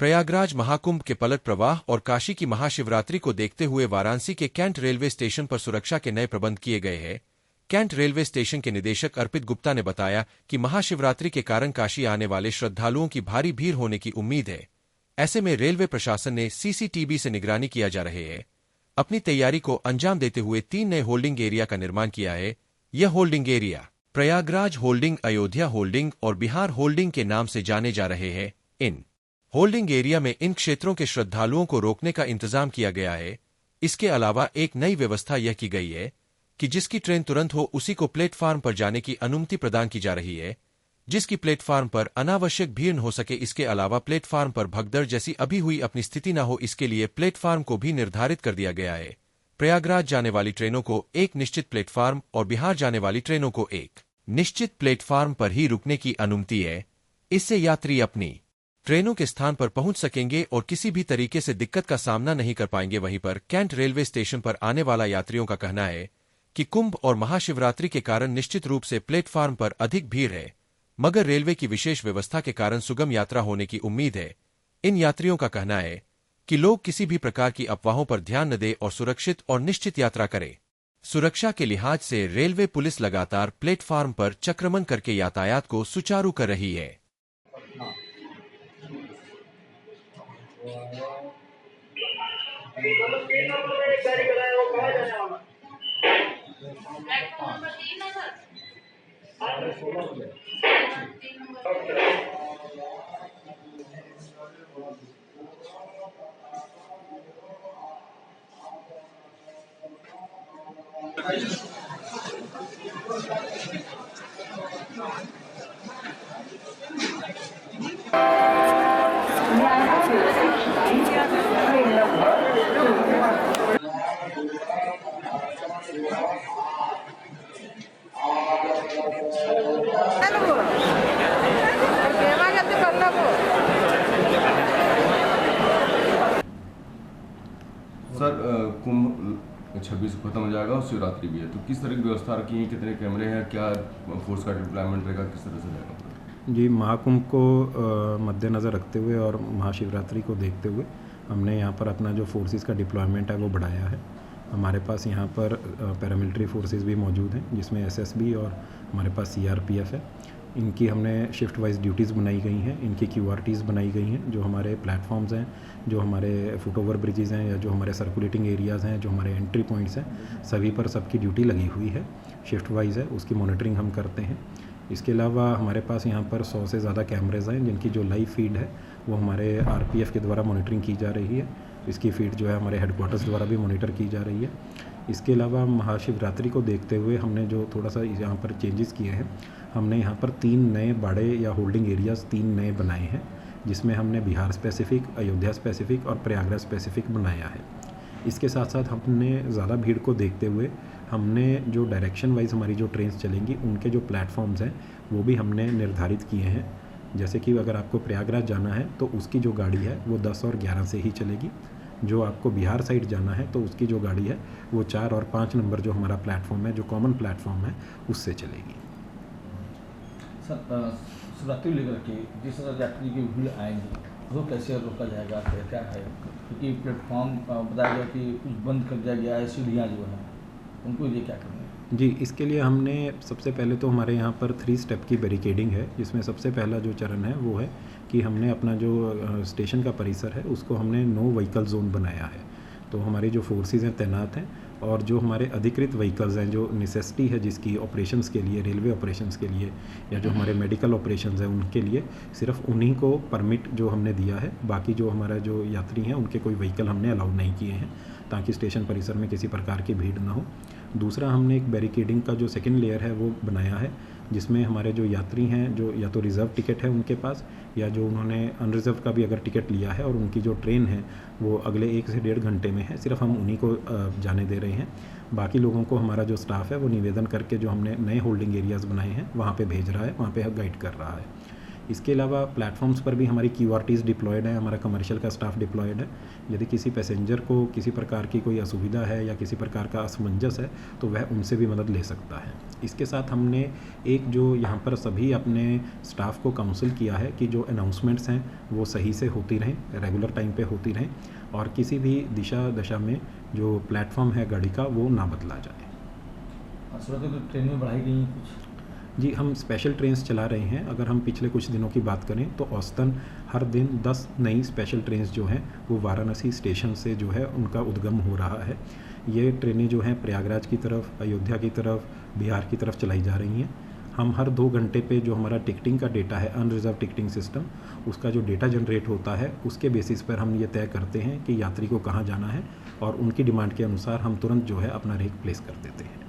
प्रयागराज महाकुंभ के पलट प्रवाह और काशी की महाशिवरात्रि को देखते हुए वाराणसी के कैंट रेलवे स्टेशन पर सुरक्षा के नए प्रबंध किए गए हैं। कैंट रेलवे स्टेशन के निदेशक अर्पित गुप्ता ने बताया कि महाशिवरात्रि के कारण काशी आने वाले श्रद्धालुओं की भारी भीड़ होने की उम्मीद है। ऐसे में रेलवे प्रशासन ने सीसीटीवी से निगरानी किया जा रहे हैं। अपनी तैयारी को अंजाम देते हुए 3 नए होल्डिंग एरिया का निर्माण किया है। यह holding area Prayagraj holding, Ayodhya holding और बिहार होल्डिंग के नाम से जाने जा रहे हैं। इन होल्डिंग एरिया में इन क्षेत्रों के श्रद्धालुओं को रोकने का इंतजाम किया गया है। इसके अलावा एक नई व्यवस्था यह की गई है कि जिसकी ट्रेन तुरंत हो उसी को प्लेटफार्म पर जाने की अनुमति प्रदान की जा रही है, जिसकी प्लेटफार्म पर अनावश्यक भीड़ न हो सके। इसके अलावा प्लेटफार्म पर भगदड़ जैसी अभी हुई अपनी स्थिति न हो, इसके लिए प्लेटफार्म को भी निर्धारित कर दिया गया है। प्रयागराज जाने वाली ट्रेनों को एक निश्चित प्लेटफार्म और बिहार जाने वाली ट्रेनों को एक निश्चित प्लेटफार्म पर ही रुकने की अनुमति है। इससे यात्री अपनी ट्रेनों के स्थान पर पहुंच सकेंगे और किसी भी तरीके से दिक्कत का सामना नहीं कर पाएंगे। वहीं पर कैंट रेलवे स्टेशन पर आने वाला यात्रियों का कहना है कि कुंभ और महाशिवरात्रि के कारण निश्चित रूप से प्लेटफार्म पर अधिक भीड़ है, मगर रेलवे की विशेष व्यवस्था के कारण सुगम यात्रा होने की उम्मीद है। इन यात्रियों का कहना है कि लोग किसी भी प्रकार की अफवाहों पर ध्यान न दें और सुरक्षित और निश्चित यात्रा करें। सुरक्षा के लिहाज से रेलवे पुलिस लगातार प्लेटफार्म पर चक्रमण करके यातायात को सुचारू कर रही है। सर, कुंभ 26 को खत्म हो जाएगा और शिवरात्रि भी है, तो किस तरह की व्यवस्था रखी है? कितने कैमरे हैं? क्या फोर्स का डिप्लॉयमेंट रहेगा? किस तरह से रहेगा? जी, महाकुंभ को मद्देनज़र रखते हुए और महाशिवरात्रि को देखते हुए हमने यहाँ पर अपना जो फोर्सेस का डिप्लॉयमेंट है वो बढ़ाया है। हमारे पास यहाँ पर पैरामिलिट्री फोर्सेस भी मौजूद हैं, जिसमें एसएसबी और हमारे पास सीआरपीएफ है। इनकी हमने शिफ्ट वाइज ड्यूटीज़ बनाई गई हैं, इनकी क्यूआरटीज़ बनाई गई हैं। जो हमारे प्लेटफॉर्म्स हैं, जो हमारे फुट ओवर ब्रिजेज़ हैं या जो हमारे सर्कुलेटिंग एरियाज़ हैं, जो हमारे एंट्री पॉइंट्स हैं, सभी पर सबकी ड्यूटी लगी हुई है, शिफ्ट वाइज है, उसकी मॉनिटरिंग हम करते हैं। इसके अलावा हमारे पास यहाँ पर 100 से ज़्यादा कैमरेज़ हैं, जिनकी जो लाइव फीड है वो हमारे आरपीएफ के द्वारा मॉनिटरिंग की जा रही है। इसकी फीड जो है हमारे हेडक्वार्टर्स द्वारा भी मॉनिटर की जा रही है। इसके अलावा महाशिवरात्रि को देखते हुए हमने जो थोड़ा सा यहाँ पर चेंजेस किए हैं, हमने यहाँ पर 3 नए बाड़े या होल्डिंग एरियाज़ 3 नए बनाए हैं, जिसमें हमने बिहार स्पेसिफिक, अयोध्या स्पेसिफिक और प्रयागराज स्पेसिफिक बनाया है। इसके साथ साथ हमने ज़्यादा भीड़ को देखते हुए हमने जो डायरेक्शन वाइज हमारी जो ट्रेन्स चलेंगी उनके जो प्लेटफॉर्म्स हैं वो भी हमने निर्धारित किए हैं। जैसे कि अगर आपको प्रयागराज जाना है तो उसकी जो गाड़ी है वो 10 और 11 से ही चलेगी। जो आपको बिहार साइड जाना है तो उसकी जो गाड़ी है वो 4 और 5 नंबर जो हमारा प्लेटफॉर्म है, जो कॉमन प्लेटफॉर्म है, उससे चलेगी। सर, शिवरात्रि लेकर के जिस तरह यात्री की भीड़ आएंगी वो कैसे रोका जाएगा, क्या है? क्योंकि प्लेटफॉर्म बताया गया कि कुछ बंद कर दिया गया है, सीढ़ियाँ जो हैं उनको ये क्या करना है? जी, इसके लिए हमने सबसे पहले तो हमारे यहाँ पर 3 स्टेप की बैरिकेडिंग है, जिसमें सबसे पहला जो चरण है वो है कि हमने अपना जो स्टेशन का परिसर है उसको हमने नो व्हीकल जोन बनाया है। तो हमारी जो फोर्सेस हैं तैनात हैं और जो हमारे अधिकृत व्हीकल्स हैं, जो नेसेसिटी है जिसकी ऑपरेशंस के लिए, रेलवे ऑपरेशंस के लिए या जो हमारे मेडिकल ऑपरेशंस हैं उनके लिए सिर्फ उन्हीं को परमिट जो हमने दिया है। बाकी जो हमारा जो यात्री हैं उनके कोई व्हीकल हमने अलाउ नहीं किए हैं, ताकि स्टेशन परिसर में किसी प्रकार की भीड़ ना हो। दूसरा, हमने एक बैरिकेडिंग का जो सेकंड लेयर है वो बनाया है, जिसमें हमारे जो यात्री हैं, जो या तो रिज़र्व टिकट है उनके पास या जो उन्होंने अनरिज़र्व का भी अगर टिकट लिया है और उनकी जो ट्रेन है वो अगले 1 से 1.5 घंटे में है, सिर्फ हम उन्हीं को जाने दे रहे हैं। बाकी लोगों को हमारा जो स्टाफ है वो निवेदन करके जो हमने नए होल्डिंग एरियाज़ बनाए हैं वहाँ पे भेज रहा है, वहाँ पे गाइड कर रहा है। इसके अलावा प्लेटफॉर्म्स पर भी हमारी QRTs डिप्लॉयड है, हमारा कमर्शियल का स्टाफ डिप्लॉयड है। यदि किसी पैसेंजर को किसी प्रकार की कोई असुविधा है या किसी प्रकार का असमंजस है तो वह उनसे भी मदद ले सकता है। इसके साथ हमने एक जो यहाँ पर सभी अपने स्टाफ को काउंसिल किया है कि जो अनाउंसमेंट्स हैं वो सही से होती रहें, रेगुलर टाइम पे होती रहें और किसी भी दशा में जो प्लेटफॉर्म है गाड़ी का वो ना बदला जाए। सुबह तो ट्रेन में बढ़ाई गई हैं कुछ? जी, हम स्पेशल ट्रेन्स चला रहे हैं। अगर हम पिछले कुछ दिनों की बात करें तो औसतन हर दिन 10 नई स्पेशल ट्रेन्स जो हैं वो वाराणसी स्टेशन से जो है उनका उद्गम हो रहा है। ये ट्रेनें जो हैं प्रयागराज की तरफ, अयोध्या की तरफ, बिहार की तरफ चलाई जा रही हैं। हम हर 2 घंटे पे जो हमारा टिकटिंग का डेटा है, अनरिजर्व टिकटिंग सिस्टम, उसका जो डेटा जनरेट होता है उसके बेसिस पर हम ये तय करते हैं कि यात्री को कहाँ जाना है और उनकी डिमांड के अनुसार हम तुरंत जो है अपना रेक प्लेस कर देते हैं।